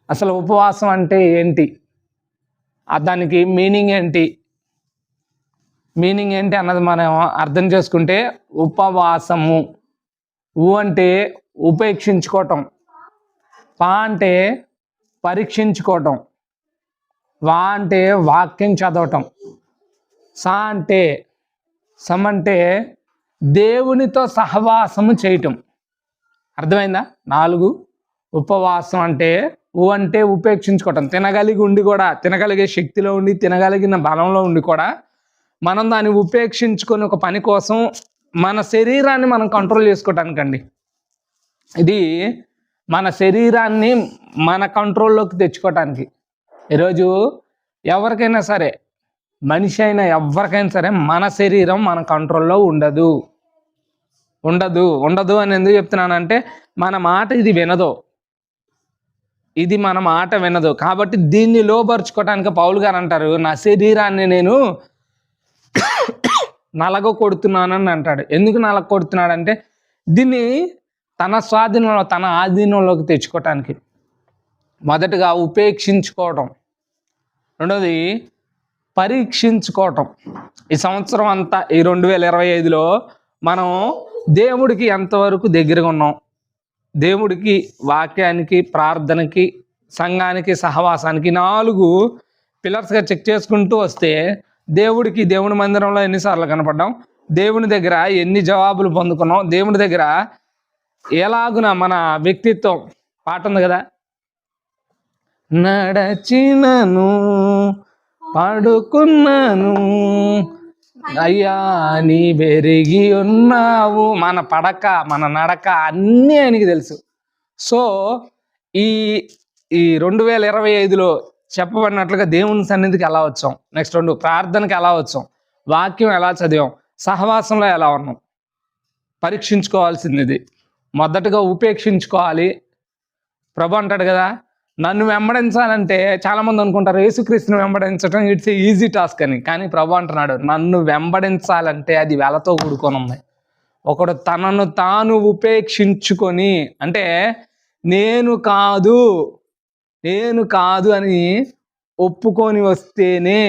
అసలు ఉపవాసం అంటే ఏంటి, దానికి మీనింగ్ ఏంటి అన్నది మనం అర్థం చేసుకుంటే, ఉపవాసము అంటే ఉపేక్షించుకోవటం, పా అంటే పరీక్షించుకోవటం, వా అంటే వాక్యం చదవటం, సమ అంటే దేవునితో సహవాసము చేయటం. అర్థమైందా? 4 ఉపవాసం అంటే అంటే ఉపేక్షించుకోవటం, తినగలిగి ఉండి కూడా, తినగలిగే శక్తిలో ఉండి, తినగలిగిన బలంలో ఉండి కూడా మనం దాన్ని ఉపేక్షించుకొని ఒక పని కోసం మన శరీరాన్ని మనం కంట్రోల్ చేసుకోవటానికండి. ఇది మన శరీరాన్ని మన కంట్రోల్లోకి తెచ్చుకోవటానికి. ఈరోజు ఎవరికైనా సరే, మనిషి అయినా ఎవరికైనా సరే, మన శరీరం మన కంట్రోల్లో ఉండదు అని ఎందుకు చెప్తున్నానంటే, మన మాట వినదు. కాబట్టి దీన్ని లోపరుచుకోవటానికి పౌలు గారు అంటారు, నా శరీరాన్ని నేను నలగ కొడుతున్నానని అంటాడు. ఎందుకు నలగ కొడుతున్నాడంటే, దీన్ని తన స్వాధీనంలో, తన ఆధీనంలోకి తెచ్చుకోవటానికి. మొదటగా ఉపేక్షించుకోవటం, రెండోది పరీక్షించుకోవటం. ఈ సంవత్సరం అంతా, ఈ 2025లో మనం దేవుడికి ఎంతవరకు దగ్గరగా ఉన్నాం, దేవుడికి, వాక్యానికి, ప్రార్థనకి, సంఘానికి, సహవాసానికి 4 పిల్లర్స్గా చెక్ చేసుకుంటూ వస్తే, దేవుని మందిరంలో ఎన్నిసార్లు కనపడ్డాం, దేవుని దగ్గర ఎన్ని జవాబులు పొందుకున్నాం, దేవుని దగ్గర ఎలాగున మన వ్యక్తిత్వం, పాట ఉంది కదా, నడచినను పడుకున్నాను అయ్యా నీ బెరిగి ఉన్నావు, మన పడక, మన నడక అన్నీ ఆయనకి తెలుసు. సో ఈ 2025లో చెప్పబడినట్లుగా దేవుని సన్నిధికి ఎలా వచ్చాం, నెక్స్ట్ 2 ప్రార్థనకి ఎలా వచ్చాం, వాక్యం ఎలా చదివాం, సహవాసంలో ఎలా ఉన్నాం, పరీక్షించుకోవాల్సింది ఇది. మొదటగా ఉపేక్షించుకోవాలి. ప్రభు అంటాడు కదా, నన్ను వెంబడించాలంటే, చాలామంది అనుకుంటారు యేసుక్రీస్తుని వెంబడించడం ఇట్స్ ఈజీ టాస్క్ అని. కానీ ప్రభు అంటున్నాడు, నన్ను వెంబడించాలంటే అది వెలతో కూడుకొని ఉంది. ఒకడు తనను తాను ఉపేక్షించుకొని, అంటే నేను కాదు అని ఒప్పుకొని వస్తేనే